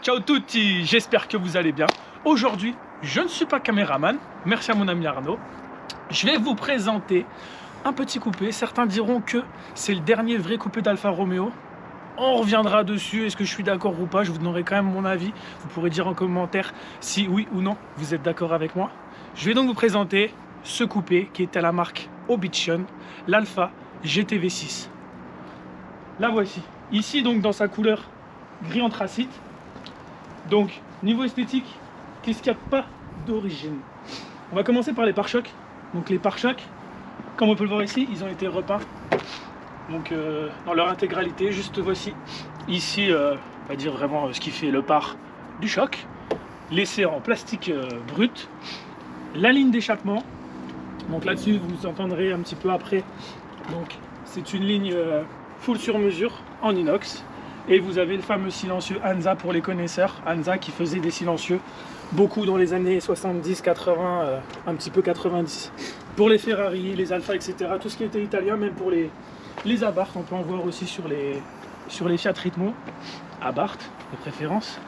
Ciao tutti, j'espère que vous allez bien. Aujourd'hui, je ne suis pas caméraman, merci à mon ami Arnaud. Je vais vous présenter un petit coupé. Certains diront que c'est le dernier vrai coupé d'Alfa Romeo. On reviendra dessus, est-ce que je suis d'accord ou pas, je vous donnerai quand même mon avis. Vous pourrez dire en commentaire si oui ou non vous êtes d'accord avec moi. Je vais donc vous présenter ce coupé qui est à la marque Aubition, l'Alfa GT V6. La voici. Ici donc dans sa couleur gris anthracite. Donc niveau esthétique, qu'est-ce qu'il n'y a pas d'origine? On va commencer par les pare-chocs. Donc les pare-chocs, comme on peut le voir ici, ils ont été repeints. Donc dans leur intégralité, juste voici. Ici, on va dire vraiment ce qui fait le pare du choc. Laissé en plastique brut. La ligne d'échappement. Donc là-dessus, vous entendrez un petit peu après. Donc c'est une ligne full sur mesure en inox. Et vous avez le fameux silencieux Hansa pour les connaisseurs. Hansa qui faisait des silencieux beaucoup dans les années 70, 80, un petit peu 90. Pour les Ferrari, les Alfa, etc. Tout ce qui était italien, même pour les Abarth. On peut en voir aussi sur les Fiat Ritmo. Abarth de préférence.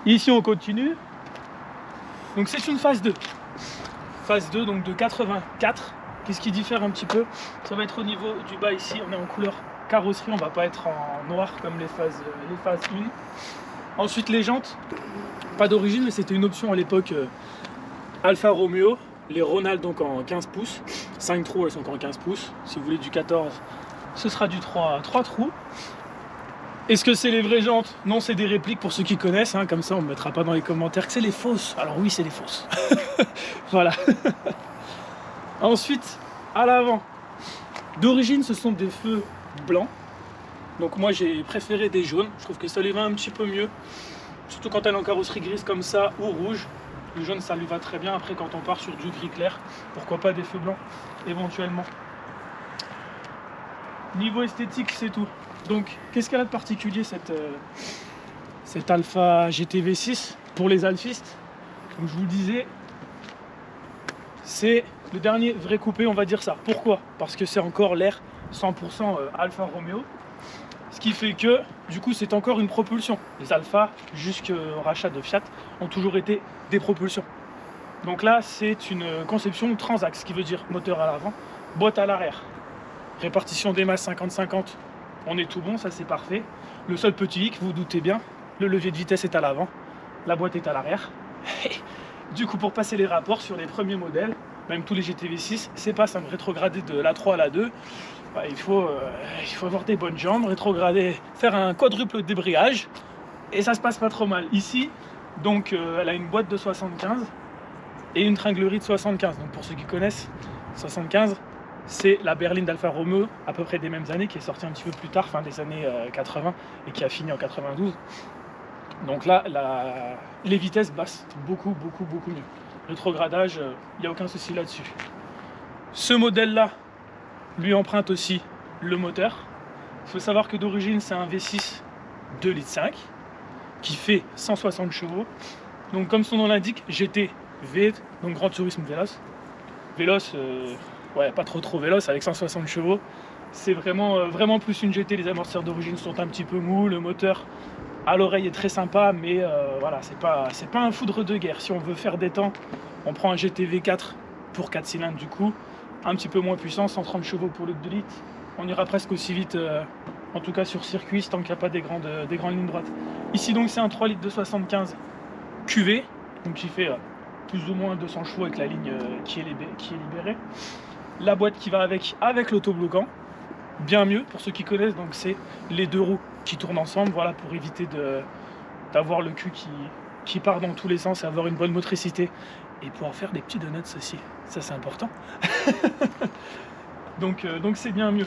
Ici on continue. Donc c'est une phase 2. Phase 2 donc de 84. Qu'est-ce qui diffère un petit peu? Ça va être au niveau du bas ici. On est en couleur carrosserie, on va pas être en noir comme les phases 1. Ensuite les jantes, pas d'origine mais c'était une option à l'époque Alfa Romeo, les Ronald donc en 15 pouces, 5 trous elles sont en 15 pouces, si vous voulez du 14 ce sera du 3 trous. Est-ce que c'est les vraies jantes? Non, c'est des répliques pour ceux qui connaissent, hein, comme ça on ne mettra pas dans les commentaires que c'est les fausses. Alors oui, c'est les fausses. Voilà. Ensuite, à l'avant, d'origine ce sont des feux blancs. Donc moi j'ai préféré des jaunes, je trouve que ça lui va un petit peu mieux. Surtout quand elle est en carrosserie grise comme ça ou rouge. Le jaune ça lui va très bien. Après quand on part sur du gris clair, pourquoi pas des feux blancs éventuellement. Niveau esthétique c'est tout. Donc qu'est-ce qu'elle a de particulier cette Alfa GT V6 pour les alfistes? Comme je vous le disais, c'est le dernier vrai coupé, on va dire ça. Pourquoi? Parce que c'est encore l'air 100% Alfa Romeo. Ce qui fait que, du coup, c'est encore une propulsion. Les Alfa, jusqu'au rachat de Fiat, ont toujours été des propulsions. Donc là, c'est une conception transaxe, ce qui veut dire moteur à l'avant, boîte à l'arrière. Répartition des masses 50-50, on est tout bon, ça c'est parfait. Le seul petit hic, vous vous doutez bien, le levier de vitesse est à l'avant, la boîte est à l'arrière. Du coup, pour passer les rapports sur les premiers modèles, même tous les GTV6, c'est pas simple. Rétrograder de la 3 à la 2, bah, il faut avoir des bonnes jambes, rétrograder, faire un quadruple débrayage, et ça se passe pas trop mal. Ici, donc, elle a une boîte de 75 et une tringlerie de 75. Donc pour ceux qui connaissent, 75, c'est la berline d'Alfa Romeo, à peu près des mêmes années, qui est sortie un petit peu plus tard, fin des années 80, et qui a fini en 92. Donc là, les vitesses bassent beaucoup mieux. Rétrogradage, il n'y a aucun souci là-dessus. Ce modèle-là lui emprunte aussi le moteur. Il faut savoir que d'origine, c'est un V6 2,5 litres qui fait 160 chevaux. Donc comme son nom l'indique, GT V, donc Grand Tourisme Véloce. Véloce, ouais, pas trop véloce, avec 160 chevaux. C'est vraiment plus une GT. Les amortisseurs d'origine sont un petit peu mous, le moteur à l'oreille est très sympa, mais voilà, c'est pas un foudre de guerre. Si on veut faire des temps, on prend un GT V4 pour 4 cylindres du coup, un petit peu moins puissant, 130 chevaux pour le 2 litres. On ira presque aussi vite, en tout cas sur circuit, tant qu'il n'y a pas des grandes lignes droites. Ici donc c'est un 3 litres de 75 QV, donc qui fait plus ou moins 200 chevaux avec la ligne qui est libérée. La boîte qui va avec l'autobloquant, bien mieux pour ceux qui connaissent, donc c'est les deux roues qui tournent ensemble, voilà, pour éviter d'avoir le cul qui part dans tous les sens et avoir une bonne motricité et pouvoir faire des petits donuts aussi, ça c'est important. donc c'est bien mieux.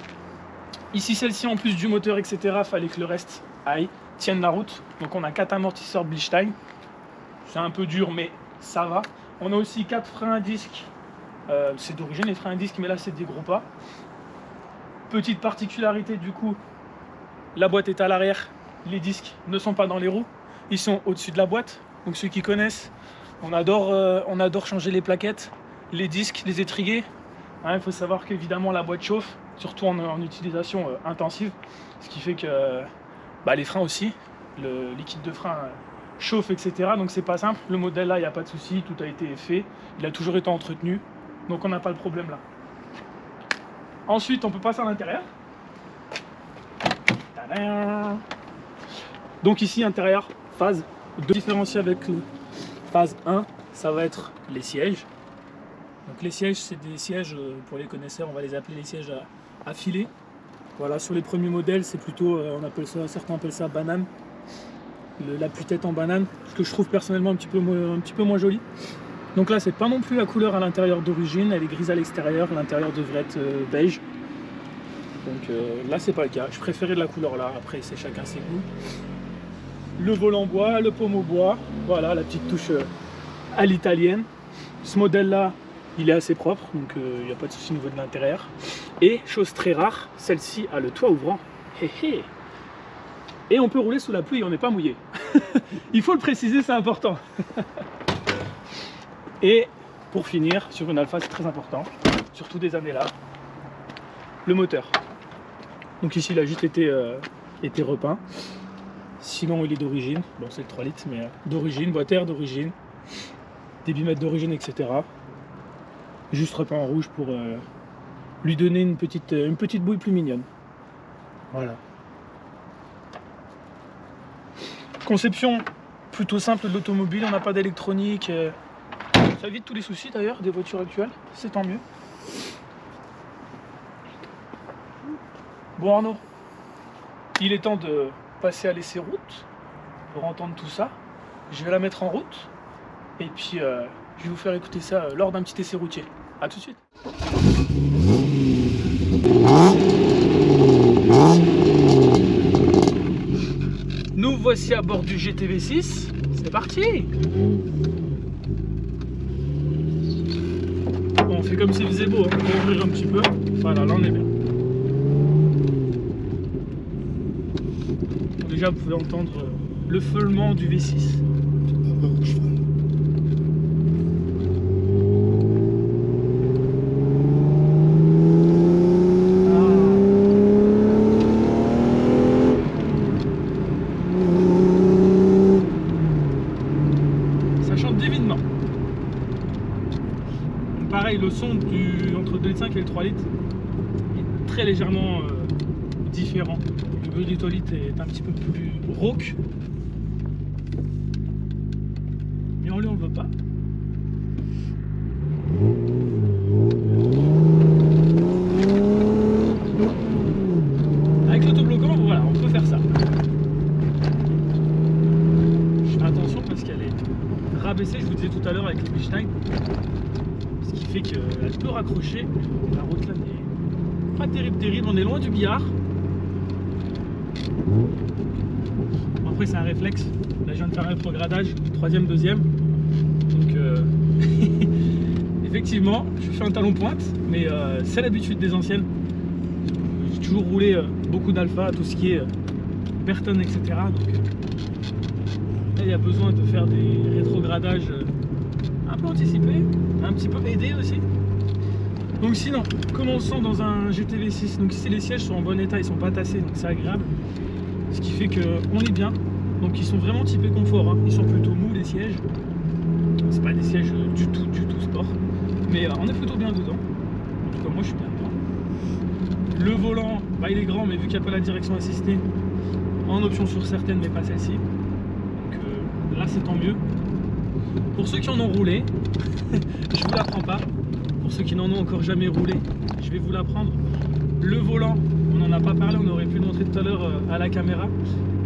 Ici celle-ci en plus du moteur etc, fallait que le reste tienne la route. Donc on a 4 amortisseurs Bilstein, c'est un peu dur mais ça va. On a aussi 4 freins à disque, c'est d'origine les freins à disque mais là c'est des gros pas. Petite particularité du coup, la boîte est à l'arrière, les disques ne sont pas dans les roues, ils sont au-dessus de la boîte. Donc ceux qui connaissent, on adore changer les plaquettes, les disques, les étriers. Il faut savoir qu'évidemment la boîte chauffe, surtout en utilisation intensive, ce qui fait que les freins aussi, le liquide de frein chauffe, etc. Donc c'est pas simple. Le modèle là, il n'y a pas de souci, tout a été fait. Il a toujours été entretenu. Donc on n'a pas le problème là. Ensuite, on peut passer à l'intérieur. Donc ici, intérieur, phase 2. Différencier avec le phase 1, ça va être les sièges. Donc les sièges, c'est des sièges, pour les connaisseurs, on va les appeler les sièges à filet. Voilà, sur les premiers modèles, c'est plutôt, certains appellent ça banane. L'appui-tête en banane, ce que je trouve personnellement un petit peu moins joli. Donc là, c'est pas non plus la couleur à l'intérieur d'origine, elle est grise à l'extérieur, l'intérieur devrait être beige. Donc là, c'est pas le cas. Je préférais de la couleur là, après c'est chacun ses goûts. Le volant bois, le pommeau bois, voilà la petite touche à l'italienne. Ce modèle là, il est assez propre, donc il n'y a pas de souci au niveau de l'intérieur. Et chose très rare, celle-ci a le toit ouvrant. Et on peut rouler sous la pluie, on n'est pas mouillé. Il faut le préciser, c'est important. Et pour finir, sur une Alfa, c'est très important, surtout des années là, le moteur. Donc ici, il a juste été repeint. Sinon, il est d'origine. Bon, c'est le 3 litres, mais d'origine, boîte air d'origine, des bimètres d'origine, etc. Juste repeint en rouge pour lui donner une petite bouille plus mignonne. Voilà. Conception plutôt simple de l'automobile, on n'a pas d'électronique. Ça évite tous les soucis d'ailleurs des voitures actuelles, c'est tant mieux. Bon Arnaud, il est temps de passer à l'essai route pour entendre tout ça. Je vais la mettre en route et puis je vais vous faire écouter ça lors d'un petit essai routier. A tout de suite. Nous voici à bord du GT-V6, c'est parti. Bon, on fait comme s'il faisait beau, hein. On va ouvrir un petit peu, voilà, là on est bien. Bon, déjà vous pouvez entendre le feulement du V6. Pareil, le son entre le 2,5 litres et le 3 litres est très légèrement différent. Le bruit du 3 litres est un petit peu plus rauque. Mais on lui en veut pas. Avec l'autobloquant, voilà, on peut faire ça. Je fais attention parce qu'elle est rabaissée, je vous disais tout à l'heure avec les Bechstein. Ce qui fait qu'elle peut raccrocher. La route là n'est pas terrible, on est loin du billard. Après c'est un réflexe. Là je viens de faire un rétrogradage, troisième, deuxième. Donc effectivement, je fais un talon pointe, mais c'est l'habitude des anciennes. J'ai toujours roulé beaucoup d'Alfa, tout ce qui est Burton, etc. Donc là il y a besoin de faire des rétrogradages un peu anticipés, un petit peu aidés aussi. Donc sinon, commençons dans un GT-V6. Donc ici les sièges sont en bon état, ils sont pas tassés, donc c'est agréable. Ce qui fait qu'on est bien. Donc ils sont vraiment typés confort, hein. Ils sont plutôt mous les sièges. C'est pas des sièges du tout sport. Mais on est plutôt bien dedans. En tout cas moi je suis bien dedans. Le volant, bah, il est grand, mais vu qu'il n'y a pas la direction assistée, en option sur certaines mais pas celle-ci. Donc là c'est tant mieux. Pour ceux qui en ont roulé, je vous l'apprends pas. Pour ceux qui n'en ont encore jamais roulé, je vais vous l'apprendre. Le volant, on n'en a pas parlé, on aurait pu le montrer tout à l'heure à la caméra,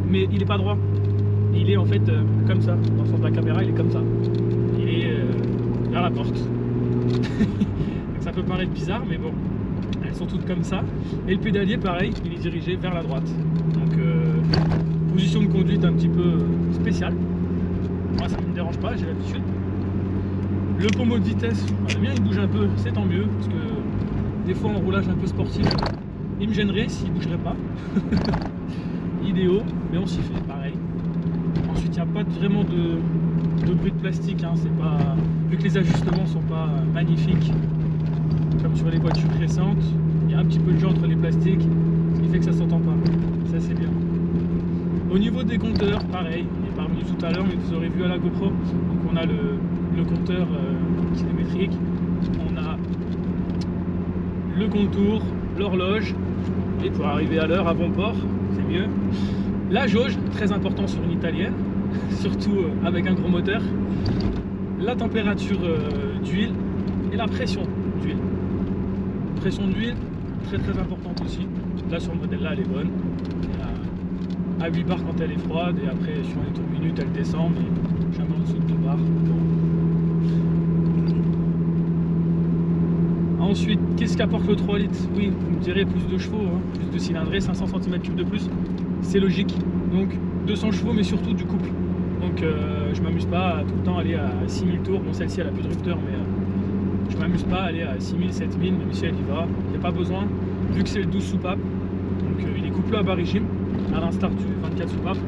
mais il n'est pas droit. Il est en fait comme ça. Dans le sens de la caméra, il est comme ça. Il est vers la porte. Donc ça peut paraître bizarre, mais bon, elles sont toutes comme ça. Et le pédalier, pareil, il est dirigé vers la droite. Donc position de conduite un petit peu spéciale. Moi ça ne me dérange pas, j'ai l'habitude. Le pommeau de vitesse, bien il bouge un peu, c'est tant mieux, parce que des fois en roulage un peu sportif, il me gênerait s'il ne bougerait pas. Idéaux, mais on s'y fait, pareil. Ensuite il n'y a pas vraiment de bruit de plastique, hein, c'est pas, vu que les ajustements ne sont pas magnifiques, comme sur les voitures récentes, il y a un petit peu de jeu entre les plastiques, ce qui fait que ça ne s'entend pas, ça c'est bien. Au niveau niveau des compteurs, pareil, on n'est pas revenu tout à l'heure, mais vous aurez vu à la GoPro. Donc on a le compteur kilométrique, on a le contour, l'horloge, et pour arriver à l'heure à bon port, c'est mieux. La jauge, très important sur une italienne, surtout avec un gros moteur. La température d'huile et la pression d'huile. Pression d'huile, très importante aussi. Là sur le modèle là elle est bonne. À 8 bars quand elle est froide et après sur les tours minutes elle descend mais jamais en dessous de 2 bars. Ensuite, qu'est-ce qu'apporte le 3 litres? Oui, vous me direz plus de chevaux, hein, plus de cylindrée, 500 cm3 de plus, c'est logique. Donc 200 chevaux mais surtout du couple. Donc je m'amuse pas à tout le temps aller à 6000 tours. Bon, celle-ci elle a plus de rupteur mais je m'amuse pas à aller à 6000, 7000, même si elle y va. Il n'y a pas besoin, vu que c'est le 12 soupape. Donc il est couplé à bas régime, à l'instar du 24 soupape.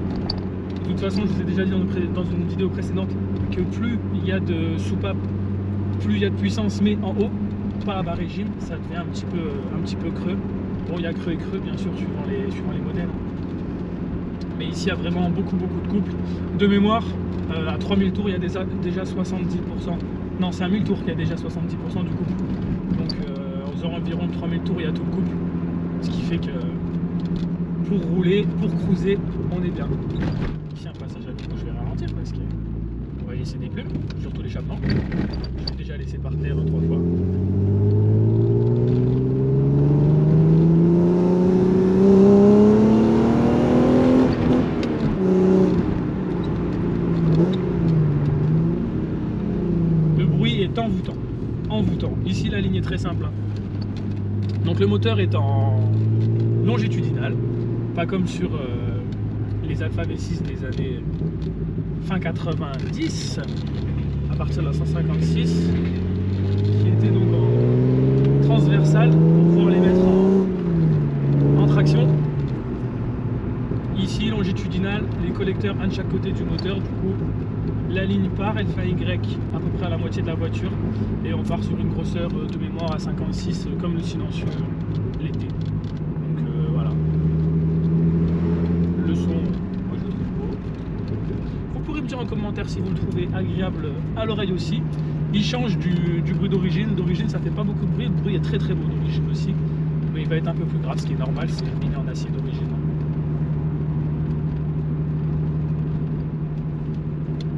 De toute façon, je vous ai déjà dit dans une vidéo précédente que plus il y a de soupape, plus il y a de puissance, mais en haut, pas à bas régime, ça devient un petit peu creux. Bon, il y a creux et creux bien sûr suivant les modèles. Mais ici il y a vraiment beaucoup de couple. De mémoire, à 3000 tours il y a déjà 70%. Non, c'est à 1000 tours qu'il y a déjà 70% du couple. Donc aux environs de 3000 tours il y a tout le couple. Ce qui fait que pour rouler, pour cruiser, on est bien. Ici un passage à niveau, je vais ralentir parce que vous voyez c'est des plumes, surtout l'échappement. Je l'ai déjà laissé par terre 3 fois. Envoûtant. Ici la ligne est très simple. Donc le moteur est en longitudinal, pas comme sur les Alfa V6 des années fin 90, à partir de la 156, qui était donc en transversal pour pouvoir les mettre en traction. Ici longitudinal, les collecteurs un de chaque côté du moteur, du coup la ligne part, elle fait un Y à peu près à la moitié de la voiture et on part sur une grosseur de mémoire à 56 comme le silencieux l'été. Donc voilà. Le son, moi je le trouve beau. Vous pourrez me dire en commentaire si vous le trouvez agréable à l'oreille aussi. Il change du bruit d'origine. D'origine ça fait pas beaucoup de bruit, le bruit est très beau d'origine aussi. Mais il va être un peu plus grave, ce qui est normal, c'est il est en acier d'origine.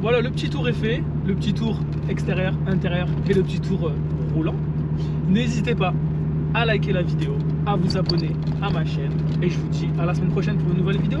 Voilà, le petit tour est fait, le petit tour extérieur, intérieur et le petit tour roulant. N'hésitez pas à liker la vidéo, à vous abonner à ma chaîne et je vous dis à la semaine prochaine pour une nouvelle vidéo.